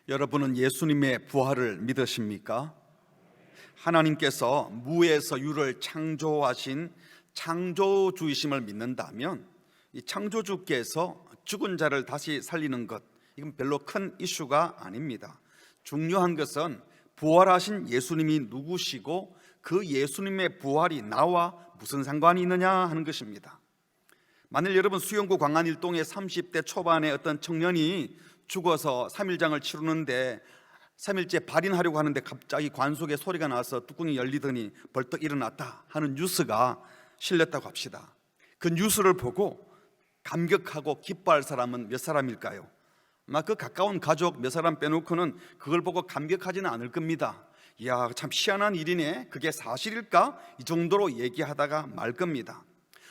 여러분은 예수님의 부활을 믿으십니까? 하나님께서 무에서 유를 창조하신 창조주이심을 믿는다면 이 창조주께서 죽은 자를 다시 살리는 것, 이건 별로 큰 이슈가 아닙니다. 중요한 것은 부활하신 예수님이 누구시고 그 예수님의 부활이 나와 무슨 상관이 있느냐 하는 것입니다. 만일 여러분 수영구 광안일동의 30대 초반의 어떤 청년이 죽어서 3일장을 치르는데 3일째 발인하려고 하는데 갑자기 관 속에 소리가 나서 뚜껑이 열리더니 벌떡 일어났다 하는 뉴스가 실렸다고 합시다. 그 뉴스를 보고 감격하고 기뻐할 사람은 몇 사람일까요? 아마 그 가까운 가족 몇 사람 빼놓고는 그걸 보고 감격하지는 않을 겁니다. 이야, 참 희한한 일이네, 그게 사실일까? 이 정도로 얘기하다가 말 겁니다.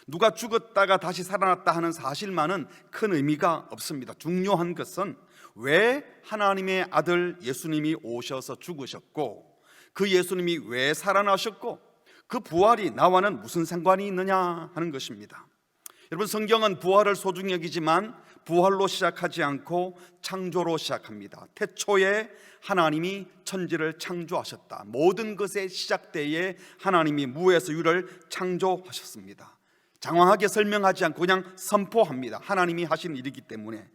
누가 죽었다가 다시 살아났다 하는 사실만은 큰 의미가 없습니다. 중요한 것은 왜 하나님의 아들 예수님이 오셔서 죽으셨고 그 예수님이 왜 살아나셨고 그 부활이 나와는 무슨 상관이 있느냐 하는 것입니다. 여러분, 성경은 부활을 소중히 여기지만 부활로 시작하지 않고 창조로 시작합니다. 태초에 하나님이 천지를 창조하셨다. 모든 것의 시작대에 하나님이 무에서 유를 창조하셨습니다. 장황하게 설명하지 않고 그냥 선포합니다. 하나님이 하신 일이기 때문에.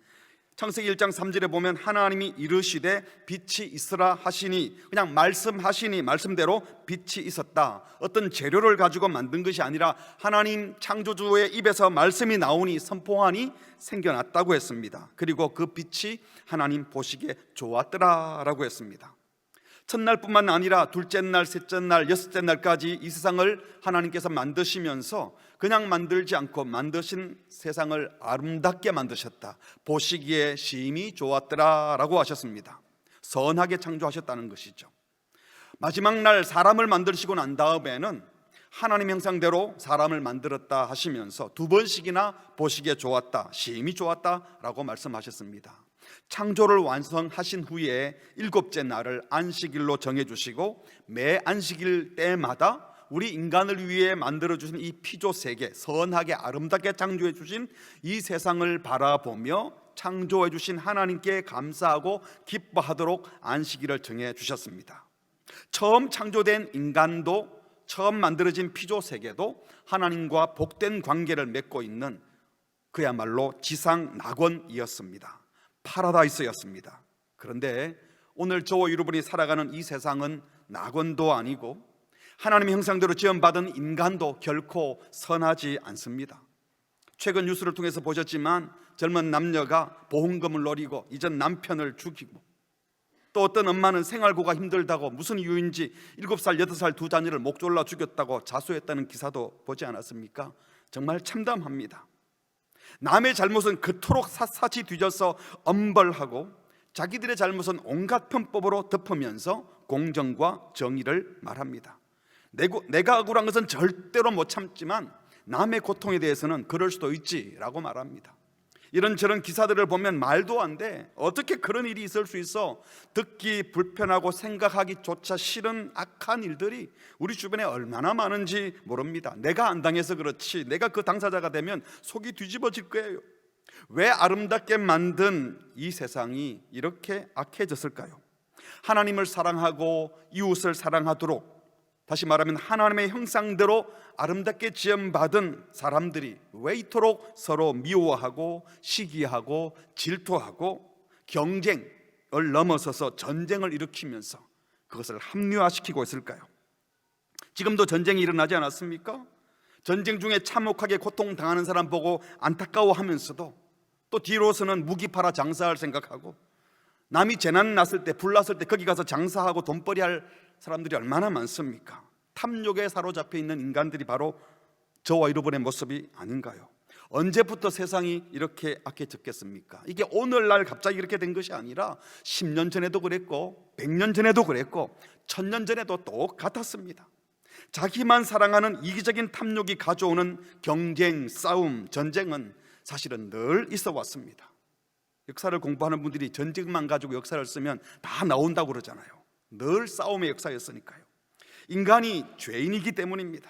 창세기 1장 3절에 보면 하나님이 이르시되 빛이 있으라 하시니, 그냥 말씀하시니 말씀대로 빛이 있었다. 어떤 재료를 가지고 만든 것이 아니라 하나님 창조주의 입에서 말씀이 나오니 선포하니 생겨났다고 했습니다. 그리고 그 빛이 하나님 보시기에 좋았더라라고 했습니다. 첫날뿐만 아니라 둘째 날, 셋째 날, 여섯째 날까지 이 세상을 하나님께서 만드시면서 그냥 만들지 않고 만드신 세상을 아름답게 만드셨다. 보시기에 심히 좋았더라라고 하셨습니다. 선하게 창조하셨다는 것이죠. 마지막 날 사람을 만드시고 난 다음에는 하나님 형상대로 사람을 만들었다 하시면서 두 번씩이나 보시기에 좋았다, 심히 좋았다라고 말씀하셨습니다. 창조를 완성하신 후에 일곱째 날을 안식일로 정해주시고 매 안식일 때마다 우리 인간을 위해 만들어주신 이 피조세계, 선하게 아름답게 창조해 주신 이 세상을 바라보며 창조해 주신 하나님께 감사하고 기뻐하도록 안식일을 정해 주셨습니다. 처음 창조된 인간도, 처음 만들어진 피조세계도 하나님과 복된 관계를 맺고 있는 그야말로 지상 낙원이었습니다. 파라다이스였습니다. 그런데 오늘 저와 여러분이 살아가는 이 세상은 낙원도 아니고 하나님의 형상대로 지음받은 인간도 결코 선하지 않습니다. 최근 뉴스를 통해서 보셨지만 젊은 남녀가 보험금을 노리고 이전 남편을 죽이고, 또 어떤 엄마는 생활고가 힘들다고 무슨 이유인지 7살, 8살 두 자녀를 목 졸라 죽였다고 자수했다는 기사도 보지 않았습니까? 정말 참담합니다. 남의 잘못은 그토록 샅샅이 뒤져서 엄벌하고 자기들의 잘못은 온갖 편법으로 덮으면서 공정과 정의를 말합니다. 내가 억울한 것은 절대로 못 참지만 남의 고통에 대해서는 그럴 수도 있지라고 말합니다. 이런저런 기사들을 보면 말도 안 돼. 어떻게 그런 일이 있을 수 있어? 듣기 불편하고 생각하기조차 싫은 악한 일들이 우리 주변에 얼마나 많은지 모릅니다. 내가 안 당해서 그렇지 내가 그 당사자가 되면 속이 뒤집어질 거예요. 왜 아름답게 만든 이 세상이 이렇게 악해졌을까요? 하나님을 사랑하고 이웃을 사랑하도록, 다시 말하면 하나님의 형상대로 아름답게 지음받은 사람들이 왜 이토록 서로 미워하고 시기하고 질투하고 경쟁을 넘어서서 전쟁을 일으키면서 그것을 합리화시키고 있을까요? 지금도 전쟁이 일어나지 않았습니까? 전쟁 중에 참혹하게 고통당하는 사람 보고 안타까워하면서도 또 뒤로서는 무기 팔아 장사할 생각하고, 남이 재난 났을 때, 불 났을 때 거기 가서 장사하고 돈벌이 할 사람들이 얼마나 많습니까? 탐욕에 사로잡혀 있는 인간들이 바로 저와 여러분의 모습이 아닌가요? 언제부터 세상이 이렇게 악해졌겠습니까? 이게 오늘날 갑자기 이렇게 된 것이 아니라 10년 전에도 그랬고 100년 전에도 그랬고 1000년 전에도 똑같았습니다. 자기만 사랑하는 이기적인 탐욕이 가져오는 경쟁, 싸움, 전쟁은 사실은 늘 있어 왔습니다. 역사를 공부하는 분들이 전쟁만 가지고 역사를 쓰면 다 나온다고 그러잖아요. 늘 싸움의 역사였으니까요. 인간이 죄인이기 때문입니다.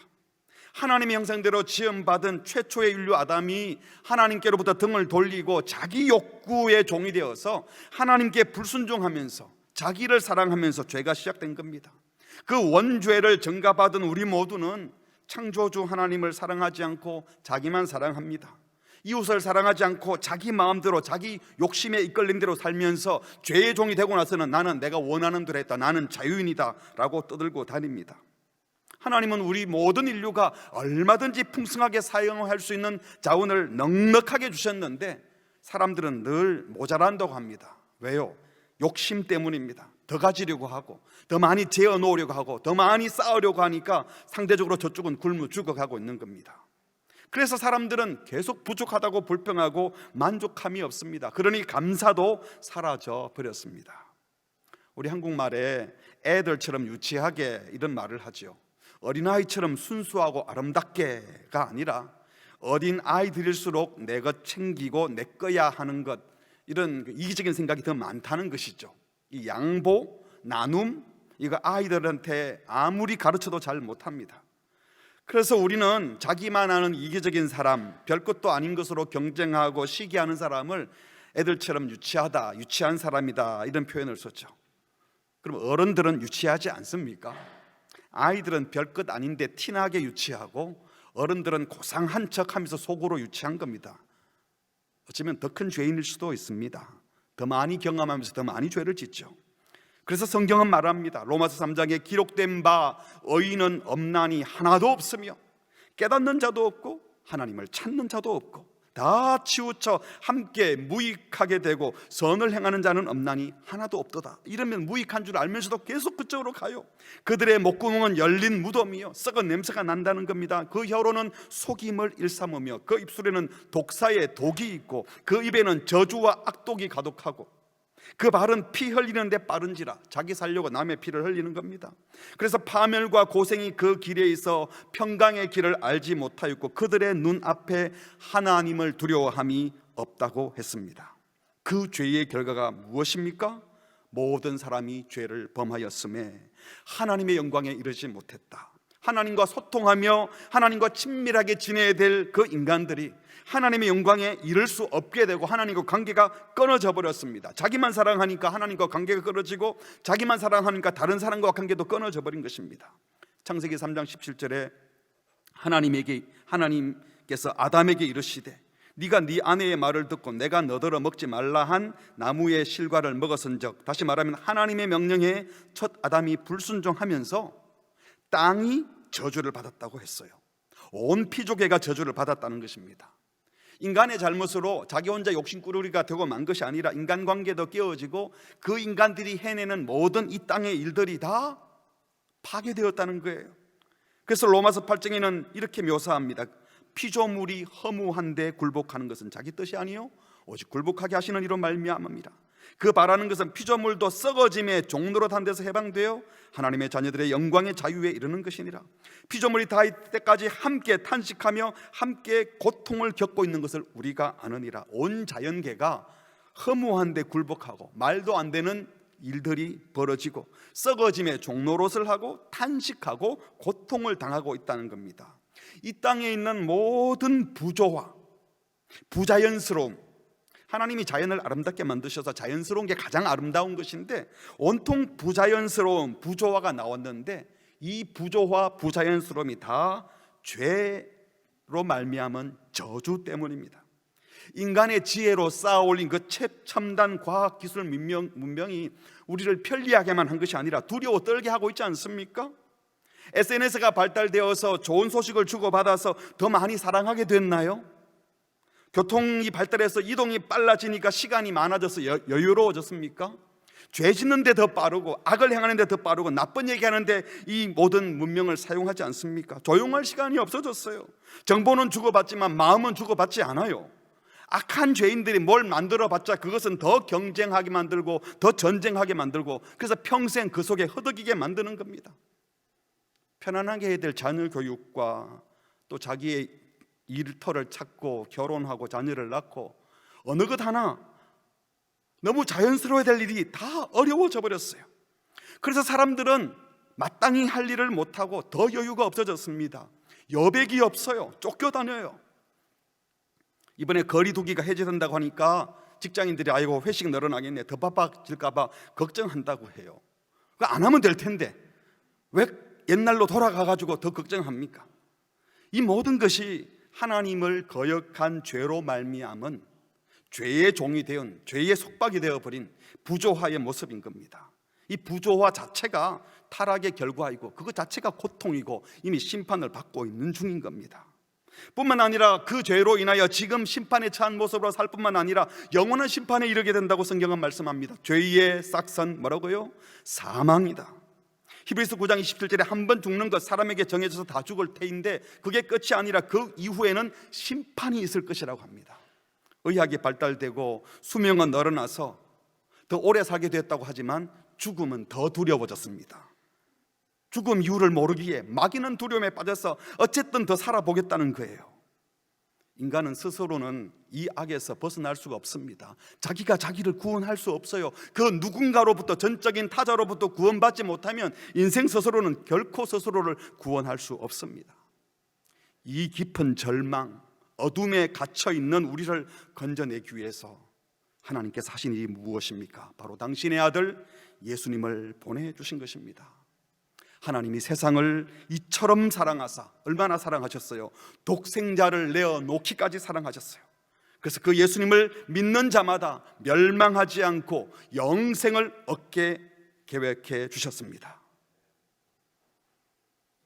하나님의 형상대로 지음받은 최초의 인류 아담이 하나님께로부터 등을 돌리고 자기 욕구의 종이 되어서 하나님께 불순종하면서 자기를 사랑하면서 죄가 시작된 겁니다. 그 원죄를 전가받은 우리 모두는 창조주 하나님을 사랑하지 않고 자기만 사랑합니다. 이웃을 사랑하지 않고 자기 마음대로 자기 욕심에 이끌린 대로 살면서 죄의 종이 되고 나서는 나는 내가 원하는 대로 했다, 나는 자유인이다 라고 떠들고 다닙니다. 하나님은 우리 모든 인류가 얼마든지 풍성하게 사용할 수 있는 자원을 넉넉하게 주셨는데 사람들은 늘 모자란다고 합니다. 왜요? 욕심 때문입니다. 더 가지려고 하고 더 많이 재어 놓으려고 하고 더 많이 쌓으려고 하니까 상대적으로 저쪽은 굶어 죽어가고 있는 겁니다. 그래서 사람들은 계속 부족하다고 불평하고 만족함이 없습니다. 그러니 감사도 사라져 버렸습니다. 우리 한국말에 애들처럼 유치하게 이런 말을 하죠. 어린아이처럼 순수하고 아름답게가 아니라 어린 아이들일수록 내 것 챙기고 내 거야 하는 것, 이런 이기적인 생각이 더 많다는 것이죠. 이 양보, 나눔, 이거 아이들한테 아무리 가르쳐도 잘 못합니다. 그래서 우리는 자기만 아는 이기적인 사람, 별것도 아닌 것으로 경쟁하고 시기하는 사람을 애들처럼 유치하다, 유치한 사람이다 이런 표현을 썼죠. 그럼 어른들은 유치하지 않습니까? 아이들은 별것 아닌데 티나게 유치하고 어른들은 고상한 척하면서 속으로 유치한 겁니다. 어쩌면 더 큰 죄인일 수도 있습니다. 더 많이 경험하면서 더 많이 죄를 짓죠. 그래서 성경은 말합니다. 로마서 3장에 기록된 바 의인은 없나니 하나도 없으며 깨닫는 자도 없고 하나님을 찾는 자도 없고 다 치우쳐 함께 무익하게 되고 선을 행하는 자는 없나니 하나도 없도다. 이러면 무익한 줄 알면서도 계속 그쪽으로 가요. 그들의 목구멍은 열린 무덤이요 썩은 냄새가 난다는 겁니다. 그 혀로는 속임을 일삼으며 그 입술에는 독사의 독이 있고 그 입에는 저주와 악독이 가득하고 그 발은 피 흘리는 데 빠른지라. 자기 살려고 남의 피를 흘리는 겁니다. 그래서 파멸과 고생이 그 길에 있어 평강의 길을 알지 못하였고 그들의 눈앞에 하나님을 두려워함이 없다고 했습니다. 그 죄의 결과가 무엇입니까? 모든 사람이 죄를 범하였음에 하나님의 영광에 이르지 못했다. 하나님과 소통하며 하나님과 친밀하게 지내야 될 그 인간들이 하나님의 영광에 이를 수 없게 되고 하나님과 관계가 끊어져 버렸습니다. 자기만 사랑하니까 하나님과 관계가 끊어지고 자기만 사랑하니까 다른 사람과 관계도 끊어져 버린 것입니다. 창세기 3장 17절에 하나님께서 아담에게 이르시되 네가 네 아내의 말을 듣고 내가 너더러 먹지 말라 한 나무의 실과를 먹었은즉, 다시 말하면 하나님의 명령에 첫 아담이 불순종하면서 땅이 저주를 받았다고 했어요. 온 피조계가 저주를 받았다는 것입니다. 인간의 잘못으로 자기 혼자 욕심꾸러기가 되고 만 것이 아니라 인간관계도 깨어지고 그 인간들이 해내는 모든 이 땅의 일들이 다 파괴되었다는 거예요. 그래서 로마서 8장에는 이렇게 묘사합니다. 피조물이 허무한데 굴복하는 것은 자기 뜻이 아니요 오직 굴복하게 하시는 이로 말미암습니다. 그 바라는 것은 피조물도 썩어짐의 종로로 단 데서 해방되어 하나님의 자녀들의 영광의 자유에 이르는 것이니라. 피조물이 다할 때까지 함께 탄식하며 함께 고통을 겪고 있는 것을 우리가 아느니라. 온 자연계가 허무한데 굴복하고 말도 안 되는 일들이 벌어지고 썩어짐의 종노릇을 하고 탄식하고 고통을 당하고 있다는 겁니다. 이 땅에 있는 모든 부조화, 부자연스러움, 하나님이 자연을 아름답게 만드셔서 자연스러운 게 가장 아름다운 것인데 온통 부자연스러운 부조화가 나왔는데 이 부조화, 부자연스러움이 다 죄로 말미암은 저주 때문입니다. 인간의 지혜로 쌓아 올린 그 최첨단 과학기술 문명이 우리를 편리하게만 한 것이 아니라 두려워 떨게 하고 있지 않습니까? SNS가 발달되어서 좋은 소식을 주고받아서 더 많이 사랑하게 됐나요? 교통이 발달해서 이동이 빨라지니까 시간이 많아져서 여유로워졌습니까? 죄 짓는 데 더 빠르고 악을 행하는 데 더 빠르고 나쁜 얘기하는 데 이 모든 문명을 사용하지 않습니까? 조용할 시간이 없어졌어요. 정보는 주고받지만 마음은 주고받지 않아요. 악한 죄인들이 뭘 만들어봤자 그것은 더 경쟁하게 만들고 더 전쟁하게 만들고 그래서 평생 그 속에 허덕이게 만드는 겁니다. 편안하게 해야 될 자녀 교육과 또 자기의 일터를 찾고 결혼하고 자녀를 낳고 어느 것 하나 너무 자연스러워야 될 일이 다 어려워져 버렸어요. 그래서 사람들은 마땅히 할 일을 못하고 더 여유가 없어졌습니다. 여백이 없어요. 쫓겨다녀요. 이번에 거리두기가 해제된다고 하니까 직장인들이 아이고 회식 늘어나겠네, 더 바빠질까 봐 걱정한다고 해요. 안 하면 될 텐데 왜 옛날로 돌아가가지고 더 걱정합니까? 이 모든 것이 하나님을 거역한 죄로 말미암은 죄의 종이 되은, 죄의 속박이 되어버린 부조화의 모습인 겁니다. 이 부조화 자체가 타락의 결과이고 그것 자체가 고통이고 이미 심판을 받고 있는 중인 겁니다. 뿐만 아니라 그 죄로 인하여 지금 심판에 처한 모습으로 살 뿐만 아니라 영원한 심판에 이르게 된다고 성경은 말씀합니다. 죄의 싹선 뭐라고요? 사망이다. 히브리서 9장 27절에 한 번 죽는 것 사람에게 정해져서 다 죽을 테인데 그게 끝이 아니라 그 이후에는 심판이 있을 것이라고 합니다. 의학이 발달되고 수명은 늘어나서 더 오래 살게 됐다고 하지만 죽음은 더 두려워졌습니다. 죽음 이유를 모르기에 막이는 두려움에 빠져서 어쨌든 더 살아보겠다는 거예요. 인간은 스스로는 이 악에서 벗어날 수가 없습니다. 자기가 자기를 구원할 수 없어요. 그 누군가로부터, 전적인 타자로부터 구원받지 못하면 인생 스스로는 결코 스스로를 구원할 수 없습니다. 이 깊은 절망, 어둠에 갇혀있는 우리를 건져내기 위해서 하나님께서 하신 일이 무엇입니까? 바로 당신의 아들 예수님을 보내주신 것입니다. 하나님이 세상을 이처럼 사랑하사, 얼마나 사랑하셨어요? 독생자를 내어 놓기까지 사랑하셨어요. 그래서 그 예수님을 믿는 자마다 멸망하지 않고 영생을 얻게 계획해 주셨습니다.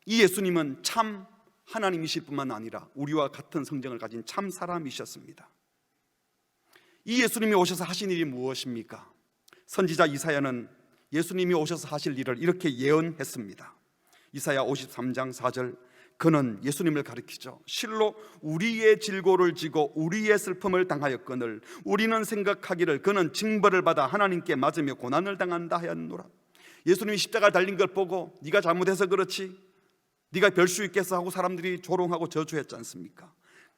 이 예수님은 참 하나님이실 뿐만 아니라 우리와 같은 성정을 가진 참 사람이셨습니다. 이 예수님이 오셔서 하신 일이 무엇입니까? 선지자 이사야는 예수님이 오셔서 하실 일을 이렇게 예언했습니다. 이사야 53장 4절, 그는 예수님을 가리키죠. 실로 우리의 질고를 지고 우리의 슬픔을 당하였거늘 우리는 생각하기를 그는 징벌을 받아 하나님께 맞으며 고난을 당한다 하였노라. 예수님이 십자가를 달린 걸 보고 네가 잘못해서 그렇지, 네가 별 수 있겠어 하고 사람들이 조롱하고 저주했지 않습니까?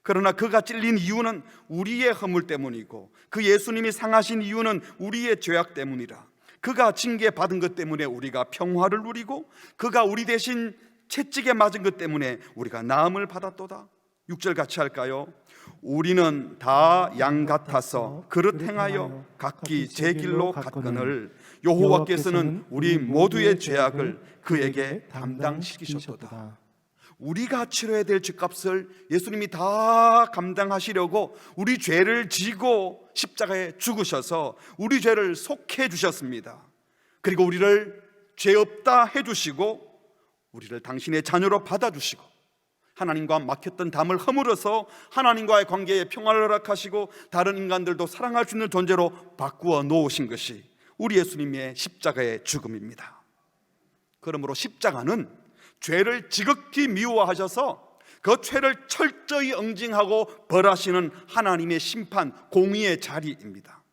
그러나 그가 찔린 이유는 우리의 허물 때문이고 그 예수님이 상하신 이유는 우리의 죄악 때문이라. 그가 징계받은 것 때문에 우리가 평화를 누리고 그가 우리 대신 채찍에 맞은 것 때문에 우리가 나음을 받았도다. 6절 같이 할까요? 우리는 다 양 같아서 그릇 행하여 각기 제 길로 갔거늘 여호와께서는 우리 모두의 죄악을 그에게 담당시키셨도다. 우리가 치러야 될 죄값을 예수님이 다 감당하시려고 우리 죄를 지고 십자가에 죽으셔서 우리 죄를 속해 주셨습니다. 그리고 우리를 죄 없다 해주시고 우리를 당신의 자녀로 받아주시고 하나님과 막혔던 담을 허물어서 하나님과의 관계에 평화를 허락하시고 다른 인간들도 사랑할 수 있는 존재로 바꾸어 놓으신 것이 우리 예수님의 십자가의 죽음입니다. 그러므로 십자가는 죄를 지극히 미워하셔서 그 죄를 철저히 응징하고 벌하시는 하나님의 심판, 공의의 자리입니다.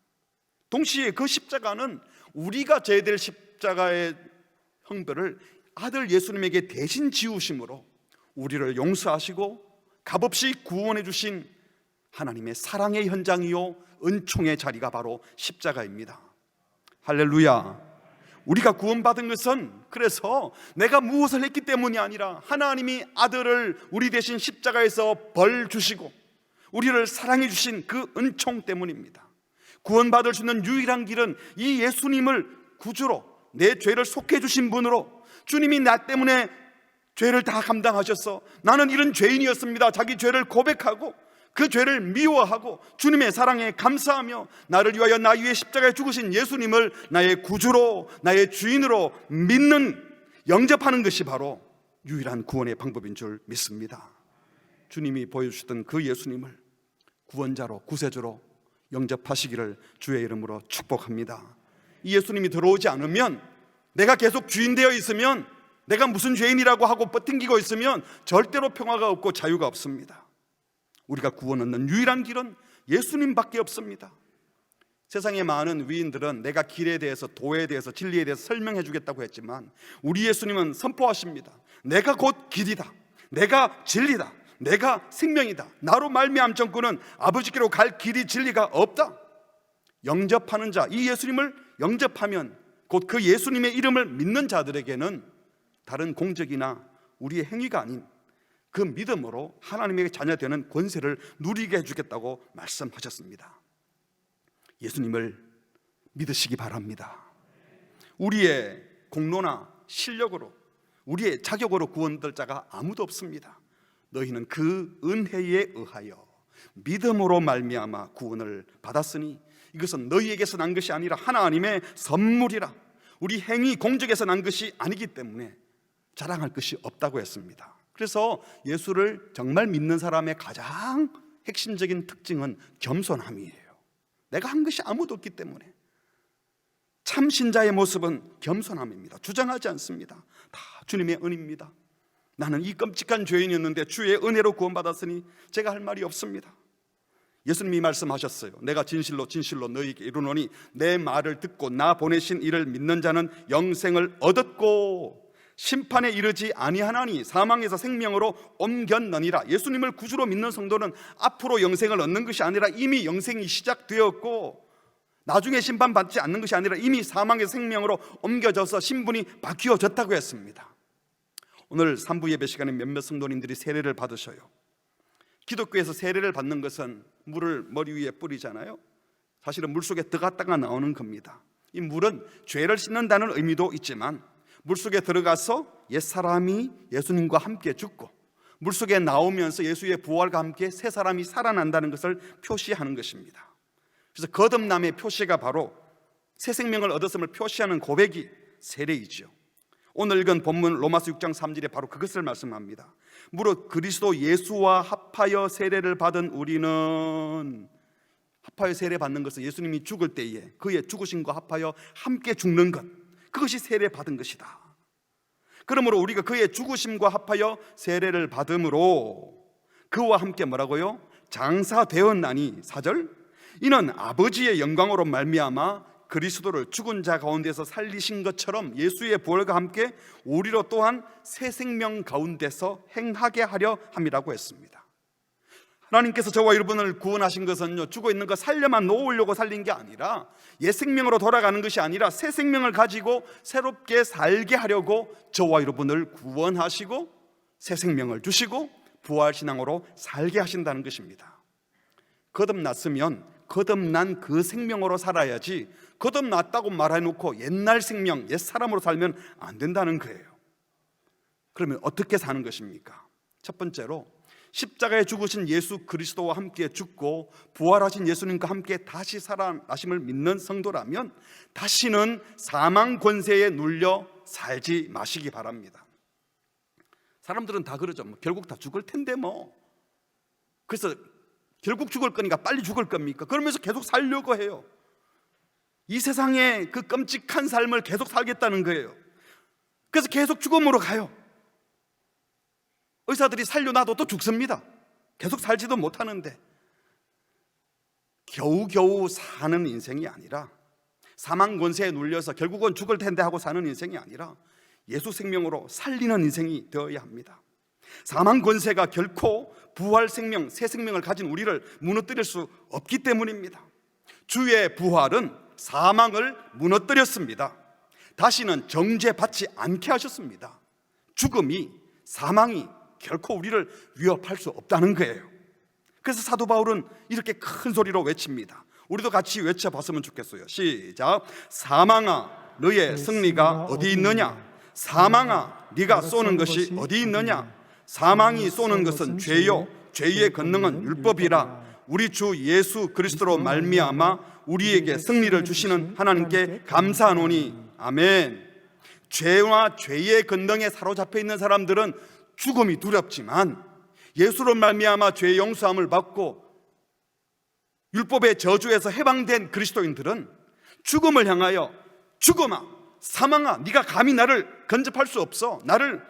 동시에 그 십자가는 우리가 져야 될 십자가의 형벌을 아들 예수님에게 대신 지우심으로 우리를 용서하시고 값없이 구원해 주신 하나님의 사랑의 현장이요 은총의 자리가 바로 십자가입니다. 할렐루야. 우리가 구원받은 것은 그래서 내가 무엇을 했기 때문이 아니라 하나님이 아들을 우리 대신 십자가에서 벌 주시고 우리를 사랑해 주신 그 은총 때문입니다. 구원받을 수 있는 유일한 길은 이 예수님을 구주로 내 죄를 속해 주신 분으로, 주님이 나 때문에 죄를 다 감당하셔서 나는 이런 죄인이었습니다. 자기 죄를 고백하고 그 죄를 미워하고 주님의 사랑에 감사하며 나를 위하여 나 위에 십자가에 죽으신 예수님을 나의 구주로, 나의 주인으로 믿는, 영접하는 것이 바로 유일한 구원의 방법인 줄 믿습니다. 주님이 보여주셨던 그 예수님을 구원자로, 구세주로 영접하시기를 주의 이름으로 축복합니다. 이 예수님이 들어오지 않으면, 내가 계속 주인 되어 있으면, 내가 무슨 죄인이라고 하고 버팅기고 있으면 절대로 평화가 없고 자유가 없습니다. 우리가 구원 얻는 유일한 길은 예수님밖에 없습니다. 세상의 많은 위인들은 내가 길에 대해서, 도에 대해서, 진리에 대해서 설명해 주겠다고 했지만 우리 예수님은 선포하십니다. 내가 곧 길이다, 내가 진리다, 내가 생명이다. 나로 말미암 전구는 아버지께로 갈 길이 진리가 없다. 영접하는 자, 이 예수님을 영접하면 곧 그 예수님의 이름을 믿는 자들에게는 다른 공적이나 우리의 행위가 아닌 그 믿음으로 하나님의 자녀 되는 권세를 누리게 해주겠다고 말씀하셨습니다. 예수님을 믿으시기 바랍니다. 우리의 공로나 실력으로, 우리의 자격으로 구원될 자가 아무도 없습니다. 너희는 그 은혜에 의하여 믿음으로 말미암아 구원을 받았으니 이것은 너희에게서 난 것이 아니라 하나님의 선물이라. 우리 행위 공적에서 난 것이 아니기 때문에 자랑할 것이 없다고 했습니다. 그래서 예수를 정말 믿는 사람의 가장 핵심적인 특징은 겸손함이에요. 내가 한 것이 아무도 없기 때문에. 참 신자의 모습은 겸손함입니다. 주장하지 않습니다. 다 주님의 은혜입니다. 나는 이 끔찍한 죄인이었는데 주의 은혜로 구원받았으니 제가 할 말이 없습니다. 예수님이 말씀하셨어요. 내가 진실로 진실로 너희에게 이르노니 내 말을 듣고 나 보내신 이를 믿는 자는 영생을 얻었고 심판에 이르지 아니하나니 사망에서 생명으로 옮겼느니라. 예수님을 구주로 믿는 성도는 앞으로 영생을 얻는 것이 아니라 이미 영생이 시작되었고 나중에 심판받지 않는 것이 아니라 이미 사망에서 생명으로 옮겨져서 신분이 바뀌어졌다고 했습니다. 오늘 3부 예배 시간에 몇몇 성도님들이 세례를 받으셔요. 기독교에서 세례를 받는 것은 물을 머리 위에 뿌리잖아요. 사실은 물속에 들어갔다가 나오는 겁니다. 이 물은 죄를 씻는다는 의미도 있지만 물속에 들어가서 옛사람이 예수님과 함께 죽고 물속에 나오면서 예수의 부활과 함께 새 사람이 살아난다는 것을 표시하는 것입니다. 그래서 거듭남의 표시가 바로 새 생명을 얻었음을 표시하는 고백이 세례이죠. 오늘 읽은 본문 로마서 6장 3절에 바로 그것을 말씀합니다. 무릇 그리스도 예수와 합하여 세례를 받은 우리는, 합하여 세례 받는 것은 예수님이 죽을 때에 그의 죽으심과 합하여 함께 죽는 것, 그것이 세례 받은 것이다. 그러므로 우리가 그의 죽으심과 합하여 세례를 받음으로 그와 함께 뭐라고요? 장사되었나니 4절 이는 아버지의 영광으로 말미암아 그리스도를 죽은 자 가운데서 살리신 것처럼 예수의 부활과 함께 우리로 또한 새 생명 가운데서 행하게 하려 함이라고 했습니다. 하나님께서 저와 여러분을 구원하신 것은요, 죽어 있는 거 살려만 놓으려고 살린 게 아니라 옛 생명으로 돌아가는 것이 아니라 새 생명을 가지고 새롭게 살게 하려고 저와 여러분을 구원하시고 새 생명을 주시고 부활신앙으로 살게 하신다는 것입니다. 거듭났으면 거듭난 그 생명으로 살아야지 거듭났다고 말해놓고 옛날 생명, 옛 사람으로 살면 안 된다는 거예요. 그러면 어떻게 사는 것입니까? 첫 번째로 십자가에 죽으신 예수 그리스도와 함께 죽고 부활하신 예수님과 함께 다시 살아나심을 믿는 성도라면 다시는 사망 권세에 눌려 살지 마시기 바랍니다. 사람들은 다 그러죠. 결국 다 죽을 텐데 뭐. 그래서 결국 죽을 거니까 빨리 죽을 겁니까? 그러면서 계속 살려고 해요. 이 세상에 그 끔찍한 삶을 계속 살겠다는 거예요. 그래서 계속 죽음으로 가요. 의사들이 살려놔도 또 죽습니다. 계속 살지도 못하는데. 겨우겨우 사는 인생이 아니라, 사망 권세에 눌려서 결국은 죽을 텐데 하고 사는 인생이 아니라 예수 생명으로 살리는 인생이 되어야 합니다. 사망 권세가 결코 부활 생명, 새 생명을 가진 우리를 무너뜨릴 수 없기 때문입니다. 주의 부활은 사망을 무너뜨렸습니다. 다시는 정죄받지 않게 하셨습니다. 죽음이, 사망이 결코 우리를 위협할 수 없다는 거예요. 그래서 사도 바울은 이렇게 큰 소리로 외칩니다. 우리도 같이 외쳐봤으면 좋겠어요. 시작. 사망아 너의 승리가 어디 있느냐? 사망아 네가 쏘는 것이 어디 있느냐? 사망이 쏘는 것은 죄요 죄의 권능은 율법이라. 우리 주 예수 그리스도로 말미암아 우리에게 승리를 주시는 하나님께 감사하노니 아멘. 죄와 죄의 권능에 사로잡혀 있는 사람들은 죽음이 두렵지만 예수로 말미암아 죄의 용서함을 받고 율법의 저주에서 해방된 그리스도인들은 죽음을 향하여 죽음아, 사망아, 네가 감히 나를 근접할 수 없어. 나를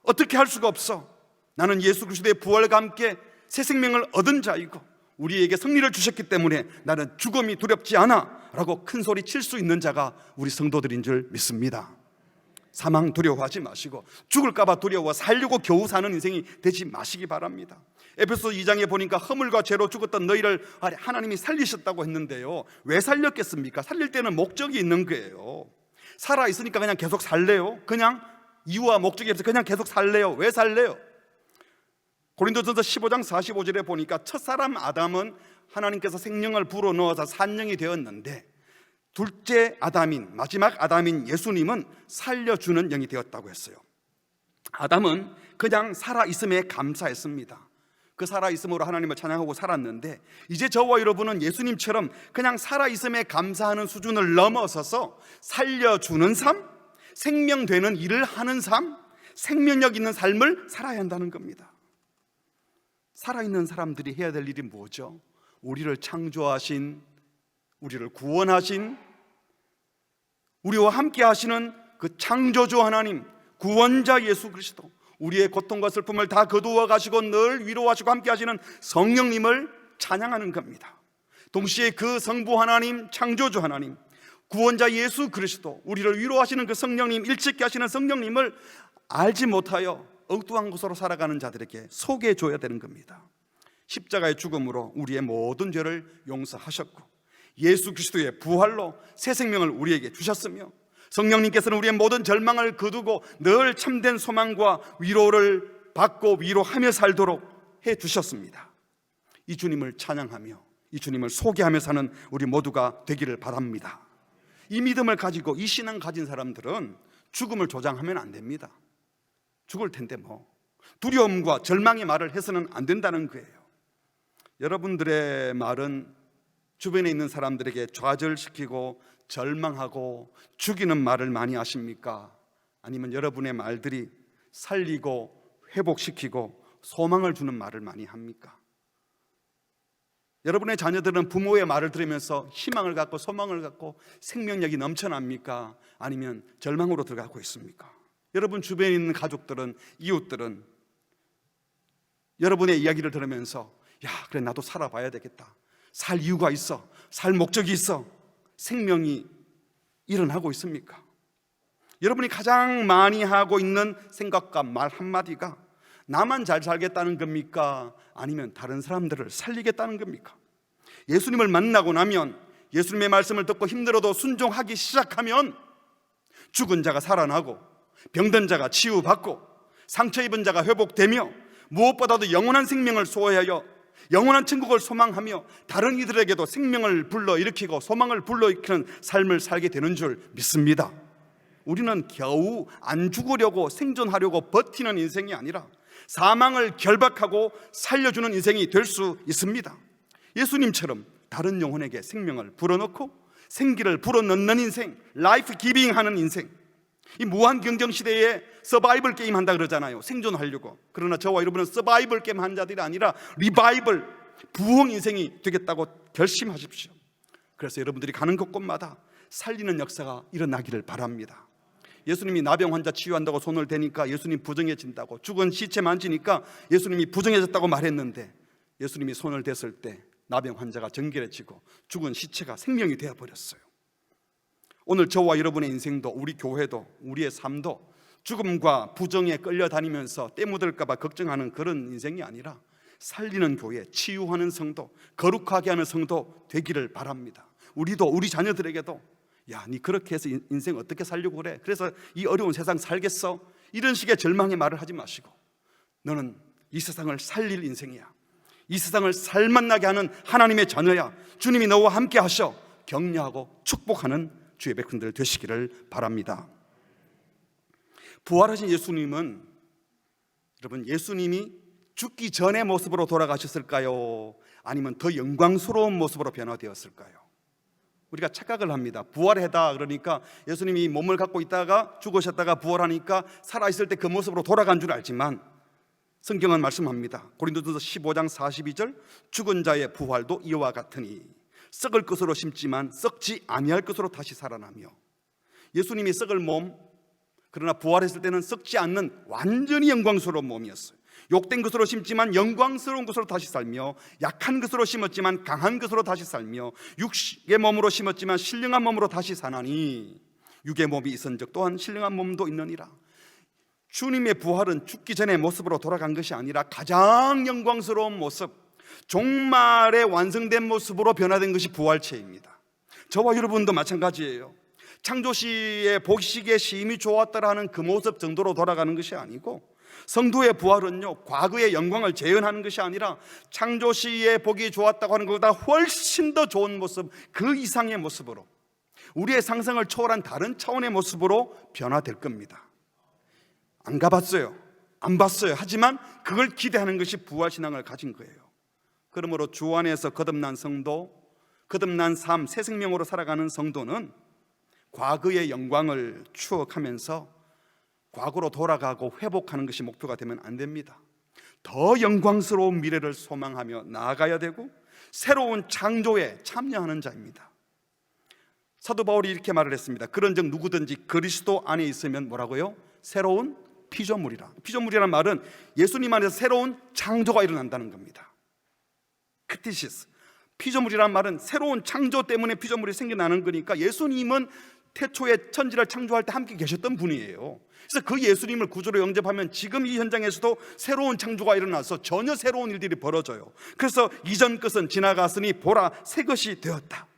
어떻게 할 수가 없어. 나는 예수 그리스도의 부활과 함께 새 생명을 얻은 자이고 우리에게 승리를 주셨기 때문에 나는 죽음이 두렵지 않아 라고 큰 소리 칠 수 있는 자가 우리 성도들인 줄 믿습니다. 사망 두려워하지 마시고 죽을까 봐 두려워 살려고 겨우 사는 인생이 되지 마시기 바랍니다. 에베소 2장에 보니까 허물과 죄로 죽었던 너희를 하나님이 살리셨다고 했는데요, 왜 살렸겠습니까? 살릴 때는 목적이 있는 거예요. 살아있으니까 그냥 계속 살래요? 그냥 이유와 목적이 없어서 그냥 계속 살래요? 왜 살래요? 고린도전서 15장 45절에 보니까 첫사람 아담은 하나님께서 생명을 불어넣어서 산령이 되었는데 둘째 아담인, 마지막 아담인 예수님은 살려주는 영이 되었다고 했어요. 아담은 그냥 살아있음에 감사했습니다. 그 살아있음으로 하나님을 찬양하고 살았는데, 이제 저와 여러분은 예수님처럼 그냥 살아있음에 감사하는 수준을 넘어서서 살려주는 삶, 생명되는 일을 하는 삶, 생명력 있는 삶을 살아야 한다는 겁니다. 살아있는 사람들이 해야 될 일이 뭐죠? 우리를 창조하신, 우리를 구원하신, 우리와 함께 하시는 그 창조주 하나님, 구원자 예수 그리스도, 우리의 고통과 슬픔을 다 거두어 가시고 늘 위로하시고 함께 하시는 성령님을 찬양하는 겁니다. 동시에 그 성부 하나님, 창조주 하나님, 구원자 예수 그리스도, 우리를 위로하시는 그 성령님, 일찍게 하시는 성령님을 알지 못하여 엉뚱한 곳으로 살아가는 자들에게 소개해 줘야 되는 겁니다. 십자가의 죽음으로 우리의 모든 죄를 용서하셨고, 예수 그리스도의 부활로 새 생명을 우리에게 주셨으며, 성령님께서는 우리의 모든 절망을 거두고 늘 참된 소망과 위로를 받고 위로하며 살도록 해 주셨습니다. 이 주님을 찬양하며 이 주님을 소개하며 사는 우리 모두가 되기를 바랍니다. 이 믿음을 가지고 이 신앙 가진 사람들은 죽음을 조장하면 안 됩니다. 죽을 텐데 뭐 두려움과 절망의 말을 해서는 안 된다는 거예요. 여러분들의 말은 주변에 있는 사람들에게 좌절시키고 절망하고 죽이는 말을 많이 하십니까? 아니면 여러분의 말들이 살리고 회복시키고 소망을 주는 말을 많이 합니까? 여러분의 자녀들은 부모의 말을 들으면서 희망을 갖고 소망을 갖고 생명력이 넘쳐납니까? 아니면 절망으로 들어가고 있습니까? 여러분 주변에 있는 가족들은, 이웃들은 여러분의 이야기를 들으면서 야, 그래 나도 살아봐야 되겠다, 살 이유가 있어, 살 목적이 있어, 생명이 일어나고 있습니까? 여러분이 가장 많이 하고 있는 생각과 말 한마디가 나만 잘 살겠다는 겁니까? 아니면 다른 사람들을 살리겠다는 겁니까? 예수님을 만나고 나면, 예수님의 말씀을 듣고 힘들어도 순종하기 시작하면 죽은 자가 살아나고 병든 자가 치유받고 상처 입은 자가 회복되며, 무엇보다도 영원한 생명을 소유하여 영원한 천국을 소망하며 다른 이들에게도 생명을 불러일으키고 소망을 불러일으키는 삶을 살게 되는 줄 믿습니다. 우리는 겨우 안 죽으려고 생존하려고 버티는 인생이 아니라 사망을 결박하고 살려주는 인생이 될 수 있습니다. 예수님처럼 다른 영혼에게 생명을 불어넣고 생기를 불어넣는 인생, 라이프 기빙 하는 인생, 이 무한 경쟁 시대에 서바이벌 게임 한다 그러잖아요. 생존하려고. 그러나 저와 여러분은 서바이벌 게임 한 자들이 아니라 리바이벌, 부흥 인생이 되겠다고 결심하십시오. 그래서 여러분들이 가는 곳곳마다 살리는 역사가 일어나기를 바랍니다. 예수님이 나병 환자 치유한다고 손을 대니까 예수님 부정해진다고, 죽은 시체 만지니까 예수님이 부정해졌다고 말했는데, 예수님이 손을 댔을 때 나병 환자가 정결해지고 죽은 시체가 생명이 되어버렸어요. 오늘 저와 여러분의 인생도, 우리 교회도, 우리의 삶도 죽음과 부정에 끌려다니면서 때 묻을까 봐 걱정하는 그런 인생이 아니라 살리는 교회, 치유하는 성도, 거룩하게 하는 성도 되기를 바랍니다. 우리도, 우리 자녀들에게도 야, 니 그렇게 해서 인생 어떻게 살려고 그래? 그래서 이 어려운 세상 살겠어? 이런 식의 절망의 말을 하지 마시고, 너는 이 세상을 살릴 인생이야, 이 세상을 살만나게 하는 하나님의 자녀야, 주님이 너와 함께 하셔 격려하고 축복하는 주의 백성들 되시기를 바랍니다. 부활하신 예수님은, 여러분, 예수님이 죽기 전의 모습으로 돌아가셨을까요? 아니면 더 영광스러운 모습으로 변화되었을까요? 우리가 착각을 합니다. 부활하다 그러니까 예수님이 몸을 갖고 있다가 죽으셨다가 부활하니까 살아있을 때 그 모습으로 돌아간 줄 알지만, 성경은 말씀합니다. 고린도전서 15장 42절, 죽은 자의 부활도 이와 같으니 썩을 것으로 심지만 썩지 아니할 것으로 다시 살아나며. 예수님이 썩을 몸, 그러나 부활했을 때는 썩지 않는 완전히 영광스러운 몸이었어요. 욕된 것으로 심지만 영광스러운 것으로 다시 살며, 약한 것으로 심었지만 강한 것으로 다시 살며, 육의 몸으로 심었지만 신령한 몸으로 다시 사나니 육의 몸이 있은즉 또한 신령한 몸도 있느니라. 주님의 부활은 죽기 전의 모습으로 돌아간 것이 아니라 가장 영광스러운 모습, 종말의 완성된 모습으로 변화된 것이 부활체입니다. 저와 여러분도 마찬가지예요. 창조시에 보시기에 심히 좋았더라 하는 그 모습 정도로 돌아가는 것이 아니고 성도의 부활은요, 과거의 영광을 재현하는 것이 아니라 창조 시에 보기 좋았다고 하는 것보다 훨씬 더 좋은 모습, 그 이상의 모습으로, 우리의 상상을 초월한 다른 차원의 모습으로 변화될 겁니다. 안 가봤어요, 안 봤어요. 하지만 그걸 기대하는 것이 부활신앙을 가진 거예요. 그러므로 주 안에서 거듭난 성도, 거듭난 삶, 새 생명으로 살아가는 성도는 과거의 영광을 추억하면서 과거로 돌아가고 회복하는 것이 목표가 되면 안 됩니다. 더 영광스러운 미래를 소망하며 나아가야 되고 새로운 창조에 참여하는 자입니다. 사도 바울이 이렇게 말을 했습니다. 그런즉 누구든지 그리스도 안에 있으면 뭐라고요? 새로운 피조물이라. 피조물이라는 말은 예수님 안에서 새로운 창조가 일어난다는 겁니다. 크티시스. 피조물이라는 말은 새로운 창조 때문에 피조물이 생겨나는 거니까 예수님은 태초에 천지를 창조할 때 함께 계셨던 분이에요. 그래서 그 예수님을 구주로 영접하면 지금 이 현장에서도 새로운 창조가 일어나서 전혀 새로운 일들이 벌어져요. 그래서 이전 것은 지나갔으니 보라 새 것이 되었다.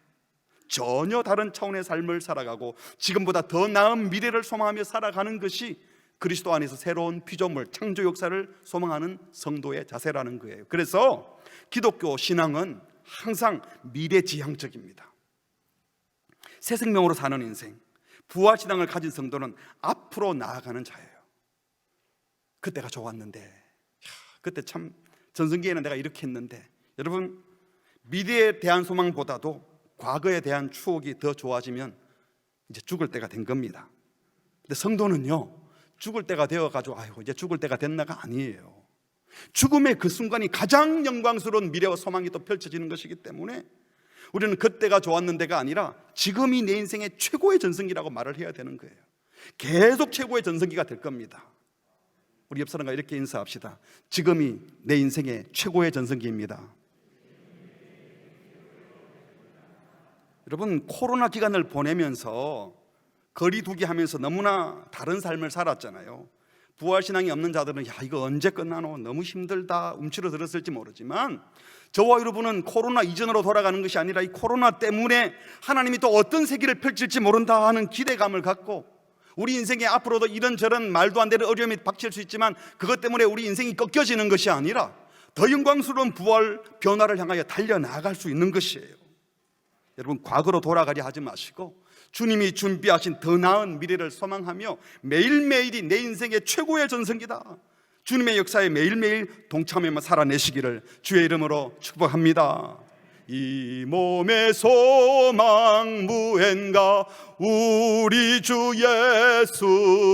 전혀 다른 차원의 삶을 살아가고 지금보다 더 나은 미래를 소망하며 살아가는 것이 그리스도 안에서 새로운 피조물, 창조 역사를 소망하는 성도의 자세라는 거예요. 그래서 기독교 신앙은 항상 미래지향적입니다. 새 생명으로 사는 인생, 부활신앙을 가진 성도는 앞으로 나아가는 자예요. 그때가 좋았는데, 그때 참 전성기에는 내가 이렇게 했는데. 여러분, 미래에 대한 소망보다도 과거에 대한 추억이 더 좋아지면 이제 죽을 때가 된 겁니다. 근데 성도는요, 죽을 때가 되어가지고 아이고 이제 죽을 때가 됐나가 아니에요. 죽음의 그 순간이 가장 영광스러운 미래와 소망이 또 펼쳐지는 것이기 때문에 우리는 그때가 좋았는데가 아니라 지금이 내 인생의 최고의 전성기라고 말을 해야 되는 거예요. 계속 최고의 전성기가 될 겁니다. 우리 옆 사람과 이렇게 인사합시다. 지금이 내 인생의 최고의 전성기입니다. 여러분, 코로나 기간을 보내면서 거리두기 하면서 너무나 다른 삶을 살았잖아요. 부활신앙이 없는 자들은 야 이거 언제 끝나노? 너무 힘들다 움츠러들었을지 모르지만 저와 여러분은 코로나 이전으로 돌아가는 것이 아니라 이 코로나 때문에 하나님이 또 어떤 세계를 펼칠지 모른다 하는 기대감을 갖고 우리 인생에 앞으로도 이런저런 말도 안 되는 어려움이 닥칠 수 있지만 그것 때문에 우리 인생이 꺾여지는 것이 아니라 더 영광스러운 부활 변화를 향하여 달려나갈 수 있는 것이에요. 여러분, 과거로 돌아가려 하지 마시고 주님이 준비하신 더 나은 미래를 소망하며 매일매일이 내 인생의 최고의 전성기다, 주님의 역사에 매일매일 동참하며 살아내시기를 주의 이름으로 축복합니다. 이 몸의 소망 무엔가 우리 주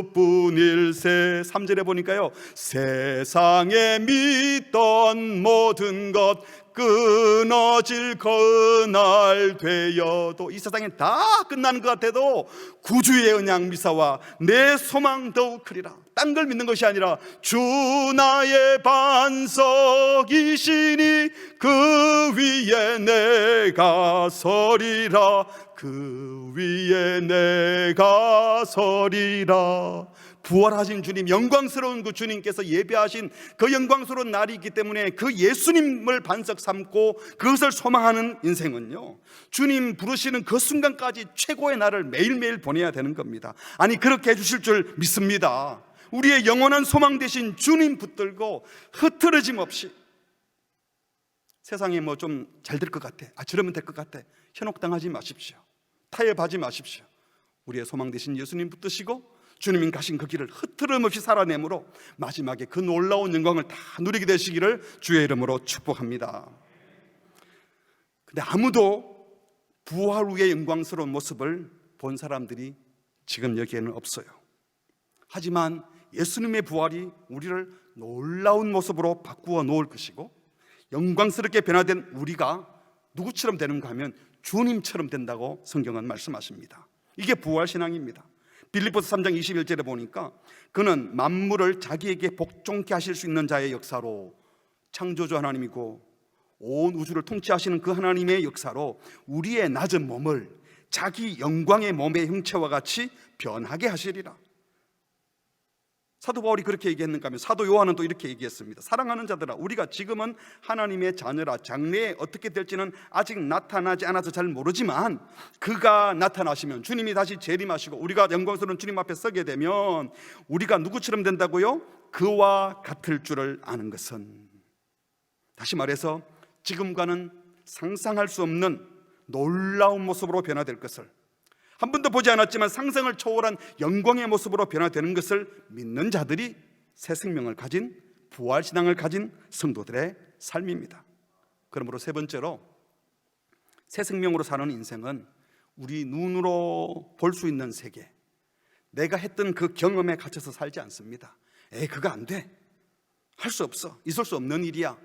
예수뿐일세. 3절에 보니까요, 세상에 믿던 모든 것 끊어질 그날 되어도, 이 세상에 다 끝나는 것 같아도 구주의 언약 미사와 내 소망 더욱 크리라. 딴 걸 믿는 것이 아니라 주 나의 반석이시니 그 위에 내가 서리라, 그 위에 내가 서리라. 부활하신 주님, 영광스러운 그 주님께서 예배하신 그 영광스러운 날이 있기 때문에 그 예수님을 반석 삼고 그것을 소망하는 인생은요, 주님 부르시는 그 순간까지 최고의 날을 매일매일 보내야 되는 겁니다. 아니, 그렇게 해주실 줄 믿습니다. 우리의 영원한 소망 되신 주님 붙들고 흐트러짐 없이, 세상에 뭐 좀 잘 될 것 같아, 저러면 될 것 같아, 현혹당하지 마십시오. 타협하지 마십시오. 우리의 소망 되신 예수님 붙드시고 주님이 가신 그 길을 흐트름 없이 살아내므로 마지막에 그 놀라운 영광을 다 누리게 되시기를 주의 이름으로 축복합니다. 근데 아무도 부활 후의 영광스러운 모습을 본 사람들이 지금 여기에는 없어요. 하지만 예수님의 부활이 우리를 놀라운 모습으로 바꾸어 놓을 것이고, 영광스럽게 변화된 우리가 누구처럼 되는가 하면 주님처럼 된다고 성경은 말씀하십니다. 이게 부활신앙입니다. 빌립보서 3장 21절에 보니까 그는 만물을 자기에게 복종케 하실 수 있는 자의 역사로, 창조주 하나님이고 온 우주를 통치하시는 그 하나님의 역사로 우리의 낮은 몸을 자기 영광의 몸의 형체와 같이 변하게 하시리라. 사도 바울이 그렇게 얘기했는가 하면 사도 요한은 또 이렇게 얘기했습니다. 사랑하는 자들아, 우리가 지금은 하나님의 자녀라. 장래에 어떻게 될지는 아직 나타나지 않아서 잘 모르지만 그가 나타나시면, 주님이 다시 재림하시고 우리가 영광스러운 주님 앞에 서게 되면 우리가 누구처럼 된다고요? 그와 같을 줄을 아는 것은, 다시 말해서 지금과는 상상할 수 없는 놀라운 모습으로 변화될 것을, 한 번도 보지 않았지만 상상을 초월한 영광의 모습으로 변화되는 것을 믿는 자들이 새 생명을 가진, 부활신앙을 가진 성도들의 삶입니다. 그러므로 세 번째로, 새 생명으로 사는 인생은 우리 눈으로 볼 수 있는 세계, 내가 했던 그 경험에 갇혀서 살지 않습니다. 그거 안 돼, 할 수 없어, 있을 수 없는 일이야.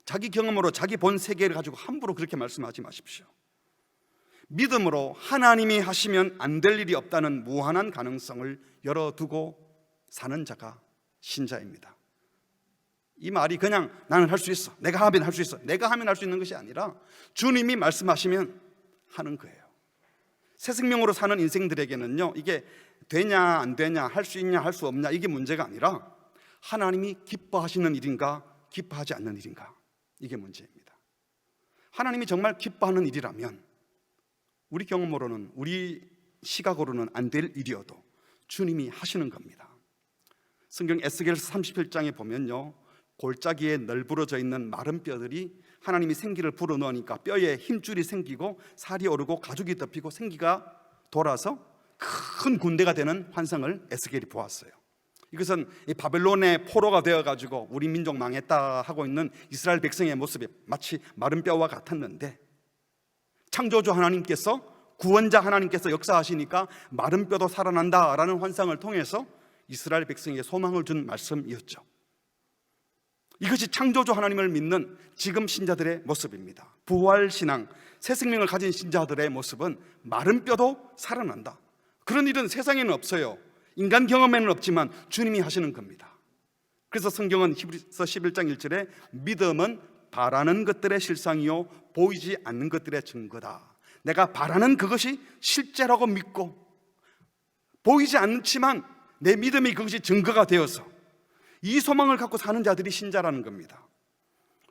자기 경험으로 자기 본 세계를 가지고 함부로 그렇게 말씀하지 마십시오. 믿음으로 하나님이 하시면 안 될 일이 없다는 무한한 가능성을 열어두고 사는 자가 신자입니다. 이 말이 그냥 나는 할 수 있어, 내가 하면 할 수 있어, 내가 하면 할 수 있는 것이 아니라 주님이 말씀하시면 하는 거예요. 새 생명으로 사는 인생들에게는요, 이게 되냐 안 되냐, 할 수 있냐 할 수 없냐, 이게 문제가 아니라 하나님이 기뻐하시는 일인가 기뻐하지 않는 일인가, 이게 문제입니다. 하나님이 정말 기뻐하는 일이라면 우리 경험으로는, 우리 시각으로는 안 될 일이어도 주님이 하시는 겁니다. 성경 에스겔서 37장에 보면요, 골짜기에 널브러져 있는 마른 뼈들이 하나님이 생기를 불어넣으니까 뼈에 힘줄이 생기고 살이 오르고 가죽이 덮이고 생기가 돌아서 큰 군대가 되는 환상을 에스겔이 보았어요. 이것은 이 바벨론의 포로가 되어가지고 우리 민족 망했다 하고 있는 이스라엘 백성의 모습이 마치 마른 뼈와 같았는데, 창조주 하나님께서, 구원자 하나님께서 역사하시니까 마른 뼈도 살아난다라는 환상을 통해서 이스라엘 백성에게 소망을 준 말씀이었죠. 이것이 창조주 하나님을 믿는 지금 신자들의 모습입니다. 부활신앙, 새 생명을 가진 신자들의 모습은 마른 뼈도 살아난다. 그런 일은 세상에는 없어요. 인간 경험에는 없지만 주님이 하시는 겁니다. 그래서 성경은 히브리서 11장 1절에 믿음은 바라는 것들의 실상이요 보이지 않는 것들의 증거다. 내가 바라는 그것이 실제라고 믿고, 보이지 않지만 내 믿음이 그것이 증거가 되어서 이 소망을 갖고 사는 자들이 신자라는 겁니다.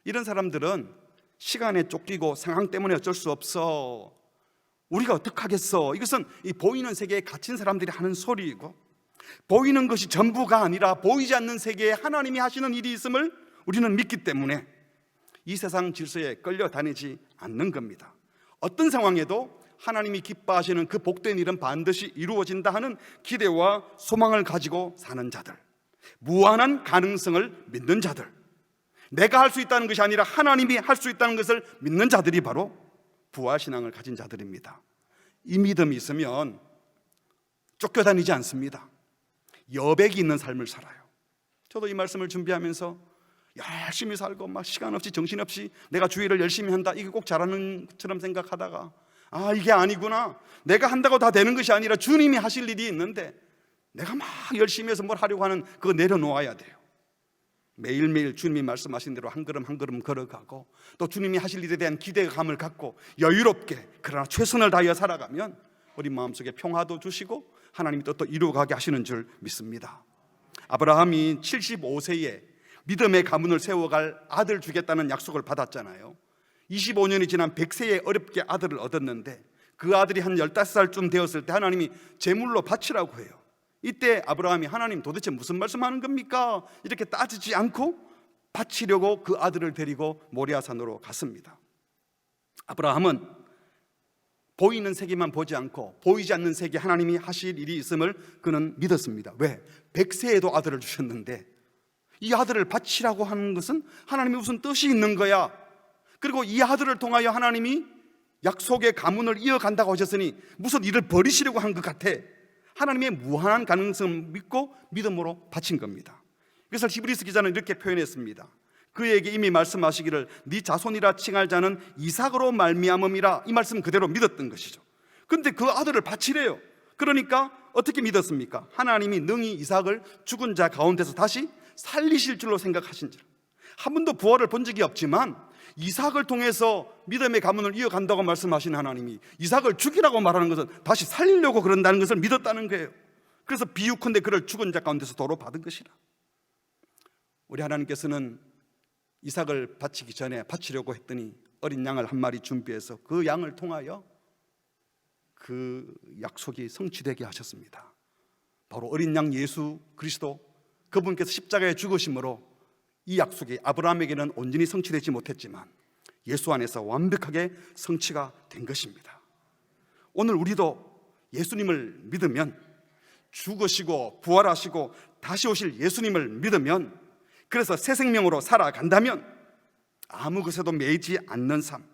이런 사람들은 시간에 쫓기고 상황 때문에 어쩔 수 없어, 우리가 어떡하겠어, 이것은 이 보이는 세계에 갇힌 사람들이 하는 소리이고, 보이는 것이 전부가 아니라 보이지 않는 세계에 하나님이 하시는 일이 있음을 우리는 믿기 때문에 이 세상 질서에 끌려다니지 않는 겁니다. 어떤 상황에도 하나님이 기뻐하시는 그 복된 일은 반드시 이루어진다 하는 기대와 소망을 가지고 사는 자들, 무한한 가능성을 믿는 자들, 내가 할 수 있다는 것이 아니라 하나님이 할 수 있다는 것을 믿는 자들이 바로 부활신앙을 가진 자들입니다. 이 믿음이 있으면 쫓겨다니지 않습니다. 여백이 있는 삶을 살아요. 저도 이 말씀을 준비하면서 열심히 살고 막 시간 없이 정신 없이 내가 주일을 열심히 한다, 이게 꼭 잘하는 것처럼 생각하다가 이게 아니구나, 내가 한다고 다 되는 것이 아니라 주님이 하실 일이 있는데 내가 막 열심히 해서 뭘 하려고 하는 그거 내려놓아야 돼요. 매일매일 주님이 말씀하신 대로 한 걸음 한 걸음 걸어가고, 또 주님이 하실 일에 대한 기대감을 갖고 여유롭게 그러나 최선을 다하여 살아가면 우리 마음속에 평화도 주시고 하나님이 또 이루어가게 하시는 줄 믿습니다. 아브라함이 75세에 믿음의 가문을 세워갈 아들 주겠다는 약속을 받았잖아요. 25년이 지난 100세에 어렵게 아들을 얻었는데 그 아들이 한 15살쯤 되었을 때 하나님이 제물로 바치라고 해요. 이때 아브라함이 하나님 도대체 무슨 말씀하는 겁니까? 이렇게 따지지 않고 바치려고 그 아들을 데리고 모리아산으로 갔습니다. 아브라함은 보이는 세계만 보지 않고 보이지 않는 세계 하나님이 하실 일이 있음을 그는 믿었습니다. 왜? 100세에도 아들을 주셨는데 이 아들을 바치라고 하는 것은 하나님이 무슨 뜻이 있는 거야. 그리고 이 아들을 통하여 하나님이 약속의 가문을 이어간다고 하셨으니 무슨 일을 버리시려고 한 것 같아. 하나님의 무한한 가능성을 믿고 믿음으로 바친 겁니다. 그래서 히브리서 기자는 이렇게 표현했습니다. 그에게 이미 말씀하시기를 네 자손이라 칭할 자는 이삭으로 말미암음이라, 이 말씀 그대로 믿었던 것이죠. 그런데 그 아들을 바치래요. 그러니까 어떻게 믿었습니까? 하나님이 능히 이삭을 죽은 자 가운데서 다시 살리실 줄로 생각하신 줄. 한 번도 부활을 본 적이 없지만 이삭을 통해서 믿음의 가문을 이어간다고 말씀하신 하나님이 이삭을 죽이라고 말하는 것은 다시 살리려고 그런다는 것을 믿었다는 거예요. 그래서 비유컨대 그를 죽은 자 가운데서 도로 받은 것이라. 우리 하나님께서는 이삭을 바치기 전에 바치려고 했더니 어린 양을 한 마리 준비해서 그 양을 통하여 그 약속이 성취되게 하셨습니다. 바로 어린 양 예수 그리스도, 그분께서 십자가에 죽으심으로 이 약속이 아브라함에게는 온전히 성취되지 못했지만 예수 안에서 완벽하게 성취가 된 것입니다. 오늘 우리도 예수님을 믿으면, 죽으시고 부활하시고 다시 오실 예수님을 믿으면, 그래서 새 생명으로 살아간다면 아무 것에도 매이지 않는 삶,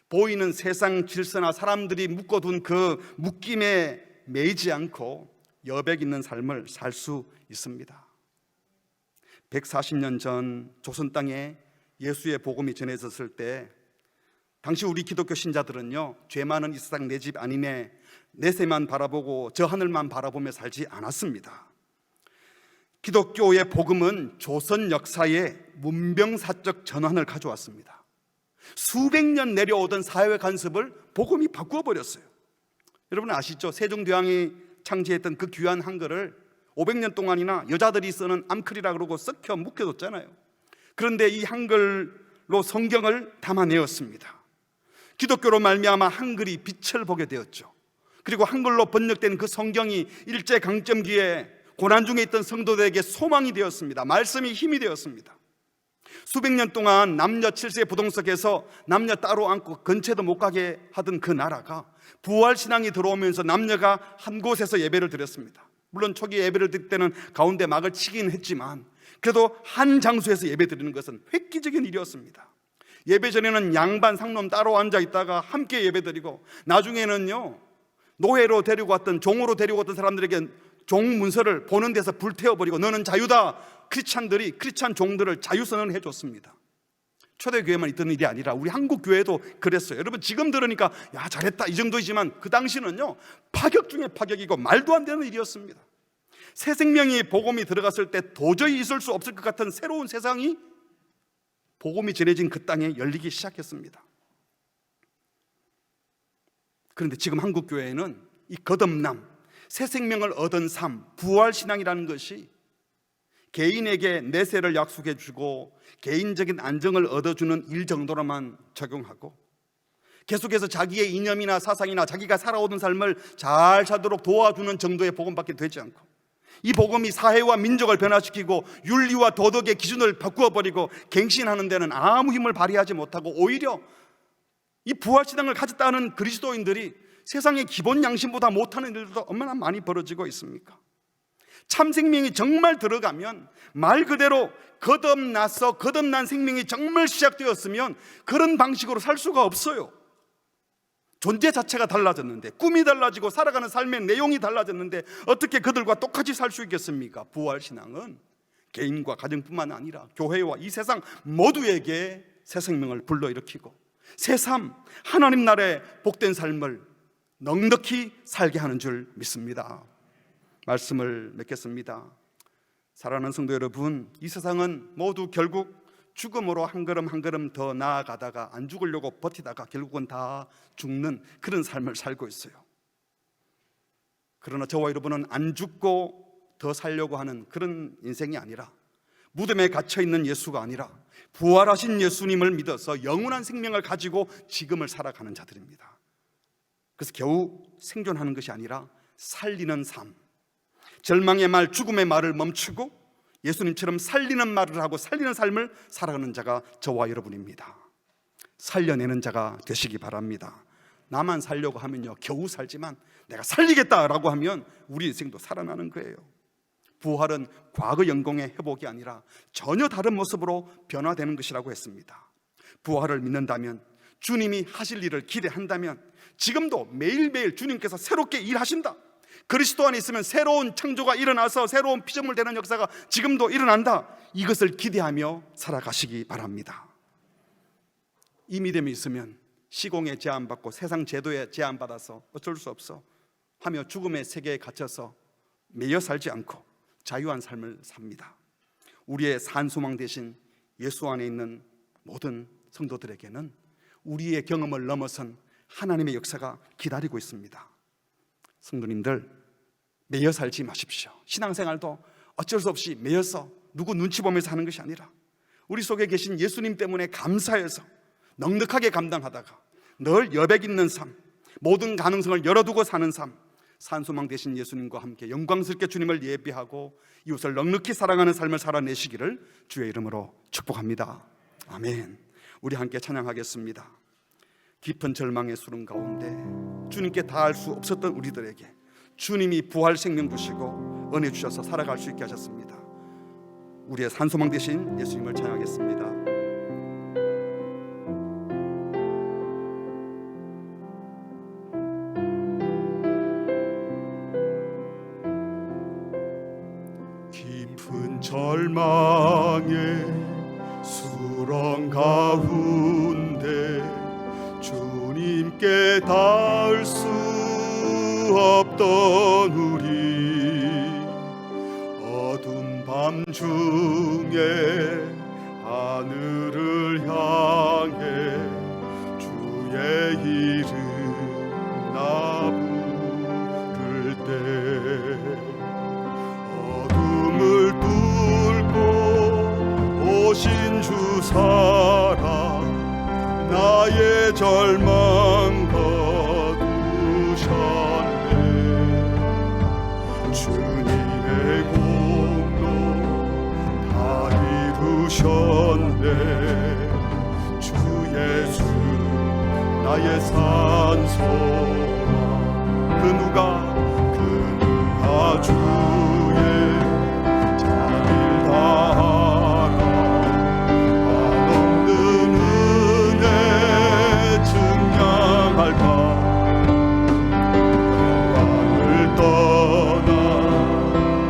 보이는 세상 질서나 사람들이 묶어둔 그 묶임에 매이지 않고 여백 있는 삶을 살 수 있습니다. 140년 전 조선 땅에 예수의 복음이 전해졌을 때 당시 우리 기독교 신자들은요, 죄 많은 이 세상 내 집 아니네, 내세만 바라보고 저 하늘만 바라보며 살지 않았습니다. 기독교의 복음은 조선 역사의 문명사적 전환을 가져왔습니다. 수백 년 내려오던 사회 간섭을 복음이 바꾸어 버렸어요. 여러분 아시죠? 세종대왕이 창제했던 그 귀한 한글을 500년 동안이나 여자들이 쓰는 암클이라 그러고 썩혀 묵혀뒀잖아요. 그런데 이 한글로 성경을 담아내었습니다. 기독교로 말미암아 한글이 빛을 보게 되었죠. 그리고 한글로 번역된 그 성경이 일제강점기에 고난 중에 있던 성도들에게 소망이 되었습니다. 말씀이 힘이 되었습니다. 수백 년 동안 남녀 7세 부동석에서 남녀 따로 앉고 근처에도 못 가게 하던 그 나라가 부활신앙이 들어오면서 남녀가 한 곳에서 예배를 드렸습니다. 물론 초기 예배를 드릴 때는 가운데 막을 치긴 했지만 그래도 한 장소에서 예배 드리는 것은 획기적인 일이었습니다. 예배 전에는 양반 상놈 따로 앉아 있다가 함께 예배 드리고, 나중에는요 노예로 데리고 왔던, 종으로 데리고 왔던 사람들에게 종 문서를 보는 데서 불태워버리고 너는 자유다, 크리스찬 종들을 자유선언을 해줬습니다. 초대교회만 있던 일이 아니라 우리 한국교회도 그랬어요. 여러분 지금 들으니까 야 잘했다 이 정도이지만 그 당시는요 파격 중에 파격이고 말도 안 되는 일이었습니다. 새 생명이 복음이 들어갔을 때 도저히 있을 수 없을 것 같은 새로운 세상이 복음이 전해진 그 땅에 열리기 시작했습니다. 그런데 지금 한국교회는 이 거듭남, 새 생명을 얻은 삶, 부활신앙이라는 것이 개인에게 내세를 약속해 주고 개인적인 안정을 얻어주는 일 정도로만 적용하고, 계속해서 자기의 이념이나 사상이나 자기가 살아오던 삶을 잘 살도록 도와주는 정도의 복음밖에 되지 않고, 이 복음이 사회와 민족을 변화시키고 윤리와 도덕의 기준을 바꾸어버리고 갱신하는 데는 아무 힘을 발휘하지 못하고, 오히려 이 부활신앙을 가졌다는 그리스도인들이 세상의 기본 양심보다 못하는 일들도 얼마나 많이 벌어지고 있습니까? 참 생명이 정말 들어가면, 말 그대로 거듭난 생명이 정말 시작되었으면 그런 방식으로 살 수가 없어요. 존재 자체가 달라졌는데, 꿈이 달라지고 살아가는 삶의 내용이 달라졌는데 어떻게 그들과 똑같이 살 수 있겠습니까? 부활신앙은 개인과 가정뿐만 아니라 교회와 이 세상 모두에게 새 생명을 불러일으키고 새 삶, 하나님 나라의 복된 삶을 넉넉히 살게 하는 줄 믿습니다. 말씀을 맺겠습니다. 사랑하는 성도 여러분, 이 세상은 모두 결국 죽음으로 한 걸음 한 걸음 더 나아가다가 안 죽으려고 버티다가 결국은 다 죽는 그런 삶을 살고 있어요. 그러나 저와 여러분은 안 죽고 더 살려고 하는 그런 인생이 아니라, 무덤에 갇혀있는 예수가 아니라 부활하신 예수님을 믿어서 영원한 생명을 가지고 지금을 살아가는 자들입니다. 그래서 겨우 생존하는 것이 아니라 살리는 삶, 절망의 말, 죽음의 말을 멈추고 예수님처럼 살리는 말을 하고 살리는 삶을 살아가는 자가 저와 여러분입니다. 살려내는 자가 되시기 바랍니다. 나만 살려고 하면요 겨우 살지만 내가 살리겠다라고 하면 우리 인생도 살아나는 거예요. 부활은 과거 영광의 회복이 아니라 전혀 다른 모습으로 변화되는 것이라고 했습니다. 부활을 믿는다면, 주님이 하실 일을 기대한다면 지금도 매일매일 주님께서 새롭게 일하신다, 그리스도 안에 있으면 새로운 창조가 일어나서 새로운 피조물 되는 역사가 지금도 일어난다, 이것을 기대하며 살아가시기 바랍니다. 이 믿음이 있으면 시공에 제한받고 세상 제도에 제한받아서 어쩔 수 없어 하며 죽음의 세계에 갇혀서 매여 살지 않고 자유한 삶을 삽니다. 우리의 산소망 대신 예수 안에 있는 모든 성도들에게는 우리의 경험을 넘어선 하나님의 역사가 기다리고 있습니다. 성도님들, 매여 살지 마십시오. 신앙생활도 어쩔 수 없이 매여서 누구 눈치 보면서 하는 것이 아니라 우리 속에 계신 예수님 때문에 감사해서 넉넉하게 감당하다가 늘 여백 있는 삶, 모든 가능성을 열어두고 사는 삶, 산소망 되신 예수님과 함께 영광스럽게 주님을 예배하고 이웃을 넉넉히 사랑하는 삶을 살아내시기를 주의 이름으로 축복합니다. 아멘. 우리 함께 찬양하겠습니다. 깊은 절망의 수렁 가운데 주님께 닿을 수 없었던 우리들에게 주님이 부활 생명 주시고 은혜 주셔서 살아갈 수 있게 하셨습니다. 우리의 산소망 되신 예수님을 찬양하겠습니다. 깊은 절망의 수렁 가운데 주님께 닿을 수 없던 우리, 어두운 밤 중에 하늘을 향해 주의 이름 나 부를 때, 어둠을 뚫고 오신 주 사랑 나의 절망 거두셨네. 주님의 공로 다 이루셨네. 주 예수 나의 산소망, 그 누가 주의 자비를 다하라. 한없는 은혜 증량할까. 영광을 떠나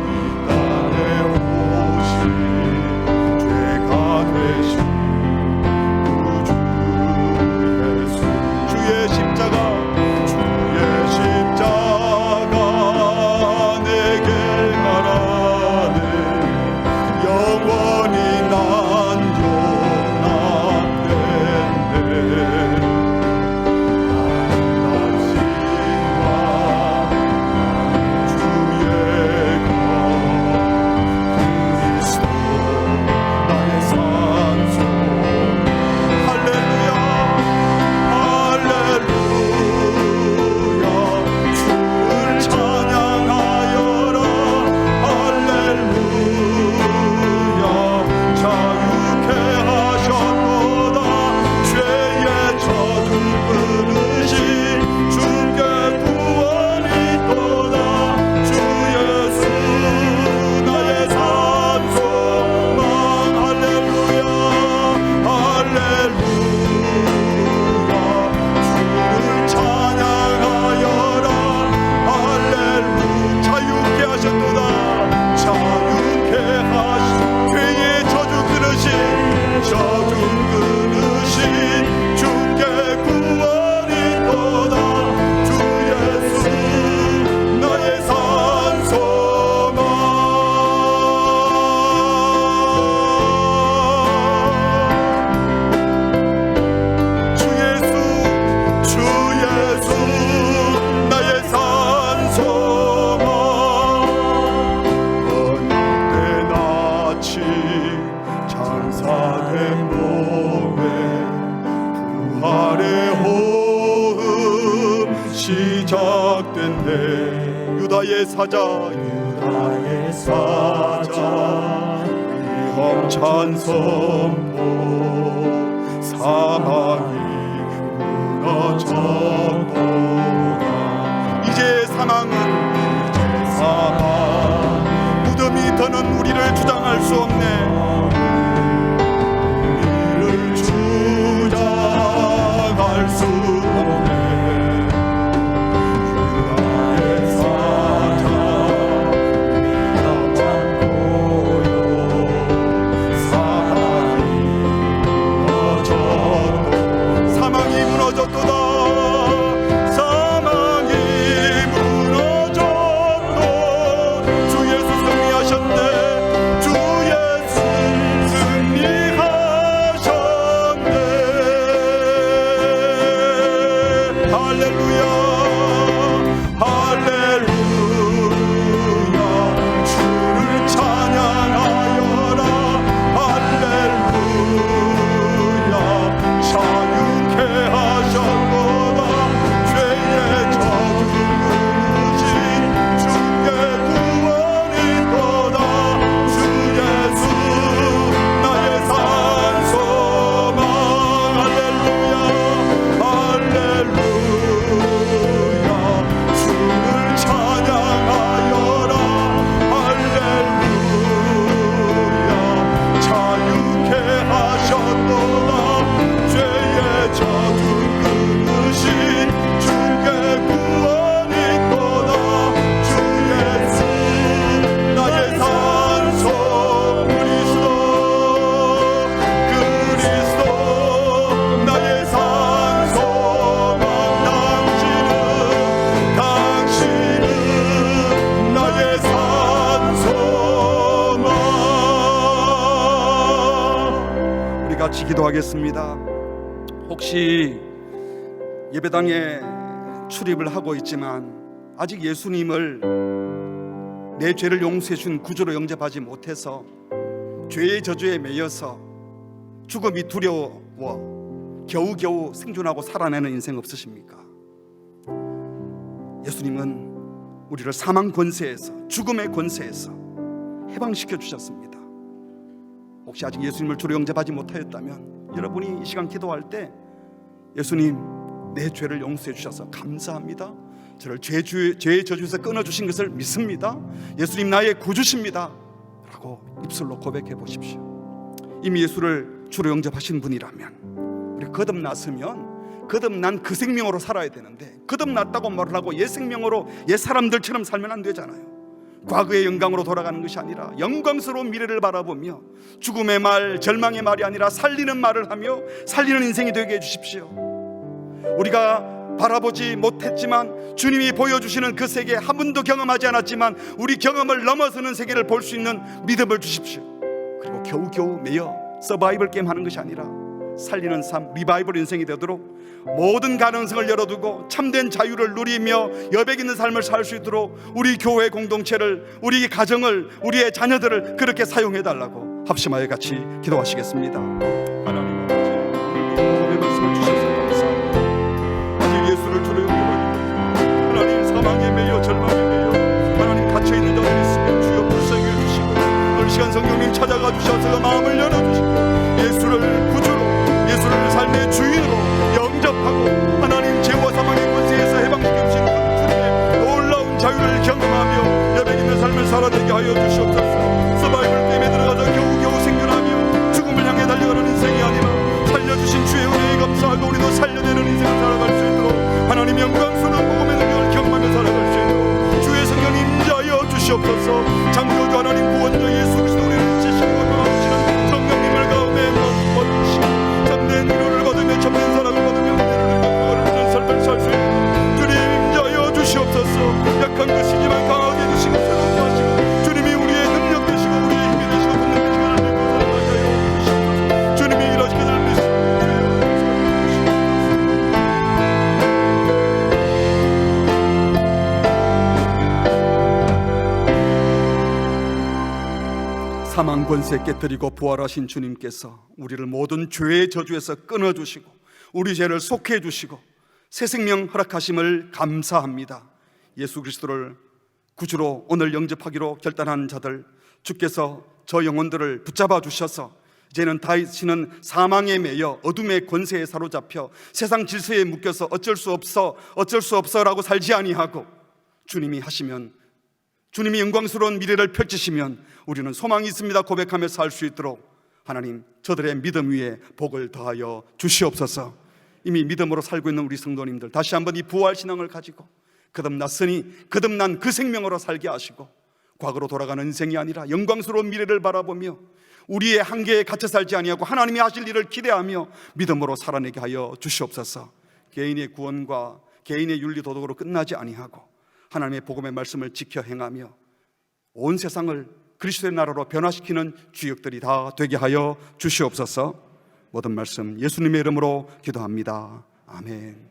이 땅에 오신 죄가 되신 구주 예수, 주의 십자가 내게 말하네. 영원히 난 용납됐네. 당신과 주의 것 그리스도 나의 산소. 할렐루야 할렐루야. 주를 찬양하여라. 할렐루야. 자유케 하셨도다. 죄의 저주 끊으신 주께 구원이 있도다. 주 예수 나의 산소망. 할렐루야 할렐루야. 주를 찬양하여라. 할렐루야. 자유케 하셨도다. 자유케 하신 죄의 저주 끊으신 주께 구원이 있도다. 주 예수 나의 산소망. 주 예수 나의 산소망. 어느 때 낯이 장사된 몸에 부활의 호흡 시작된대. 유다의 사자 위험찬 선포. 사망이 무너졌도다. 이제 사망 무덤이 더는 우리를 주장할 수 없네. 우리를 주장할 수 없네. 유다의 사자 위험한 고요. 사망이 무너졌도다. 사망이 무너졌도다. 같이 기도하겠습니다. 혹시 예배당에 출입을 하고 있지만 아직 예수님을 내 죄를 용서해 준 구주로 영접하지 못해서 죄의 저주에 매여서 죽음이 두려워 겨우겨우 생존하고 살아내는 인생 없으십니까? 예수님은 우리를 사망 권세에서, 죽음의 권세에서 해방시켜 주셨습니다. 혹시 아직 예수님을 주로 영접하지 못하였다면 여러분이 이 시간 기도할 때 예수님, 내 죄를 용서해 주셔서 감사합니다. 저를 죄의 저주에서 끊어주신 것을 믿습니다. 예수님 나의 구주십니다 라고 입술로 고백해 보십시오. 이미 예수를 주로 영접하신 분이라면 우리 거듭났으면 거듭난 그 생명으로 살아야 되는데, 거듭났다고 말을 하고 옛 생명으로 옛 사람들처럼 살면 안 되잖아요. 과거의 영광으로 돌아가는 것이 아니라 영광스러운 미래를 바라보며 죽음의 말, 절망의 말이 아니라 살리는 말을 하며 살리는 인생이 되게 해주십시오. 우리가 바라보지 못했지만 주님이 보여주시는 그 세계, 한 번도 경험하지 않았지만 우리 경험을 넘어서는 세계를 볼 수 있는 믿음을 주십시오. 그리고 겨우겨우 매여 서바이벌 게임 하는 것이 아니라 살리는 삶, 리바이벌 인생이 되도록 모든 가능성을 열어두고 참된 자유를 누리며 여백 있는 삶을 살 수 있도록 우리 교회 공동체를, 우리 가정을, 우리의 자녀들을 그렇게 사용해달라고 합심하여 같이 기도하시겠습니다. 하나님 아버지, 복음의 말씀을 주셔서 감사합니다. 아직 예수를 주로 영접하니 하나님 사망에 매여 절망에 매여 하나님 갇혀있는 자들이 있으면 주여 불쌍히 해주시고, 오늘 시간 성령님 찾아가 주셔서 마음을 열어주시고 예수를 구주로, 예수를 삶의 주인으로 영접하고 하나님 죄와 사망의 권세에서 해방시켜 주신 주님의 놀라운 자유를 경험하며 여백 있는 삶을 살아내게 하여 주시옵소서. 서바이벌 게임에 들어가서 겨우겨우 생존하며 죽음을 향해 달려가는 인생이 아니라 살려주신 주의 은혜에 감사하고 우리도 살려내는 인생을 살아갈 수 있도록 하나님 영광스러운 복음의 능력을 경험하며 살아갈 수 있도록 주의 성령 임재하여 주시옵소서. 창조주 하나님 구원자 예수 그리스도 우리를 지시고 도와주시는 성령님을 가운데 넣어주시고 참된 위로를 받으며 참된 사랑을 받으며 은혜를 받고 그런 삶을 살 수 있는 주님 임재하여 주시옵소서. 약한 것이지만 강하게 해주시고 새롭게 하시고 주님이 우리의 능력 되시고 우리의 힘이 되시고 돕는 되시고 믿고 살아가게 하여 주시옵소서. 주님이 일하시게 될 믿습니다. 사망 권세 깨뜨리고 부활하신 주님께서 우리를 모든 죄의 저주에서 끊어주시고 우리 죄를 속해 주시고 새 생명 허락하심을 감사합니다. 예수 그리스도를 구주로 오늘 영접하기로 결단한 자들, 주께서 저 영혼들을 붙잡아 주셔서 이제는 다시는 사망에 매여 어둠의 권세에 사로잡혀 세상 질서에 묶여서 어쩔 수 없어 라고 살지 아니하고 주님이 하시면, 주님이 영광스러운 미래를 펼치시면 우리는 소망이 있습니다 고백하며 살 수 있도록 하나님 저들의 믿음 위에 복을 더하여 주시옵소서. 이미 믿음으로 살고 있는 우리 성도님들 다시 한번 이 부활 신앙을 가지고 거듭났으니 거듭난 그 생명으로 살게 하시고 과거로 돌아가는 인생이 아니라 영광스러운 미래를 바라보며 우리의 한계에 갇혀 살지 아니하고 하나님이 하실 일을 기대하며 믿음으로 살아내게 하여 주시옵소서. 개인의 구원과 개인의 윤리 도덕으로 끝나지 아니하고 하나님의 복음의 말씀을 지켜 행하며 온 세상을 그리스도의 나라로 변화시키는 주역들이 다 되게 하여 주시옵소서. 모든 말씀 예수님의 이름으로 기도합니다. 아멘.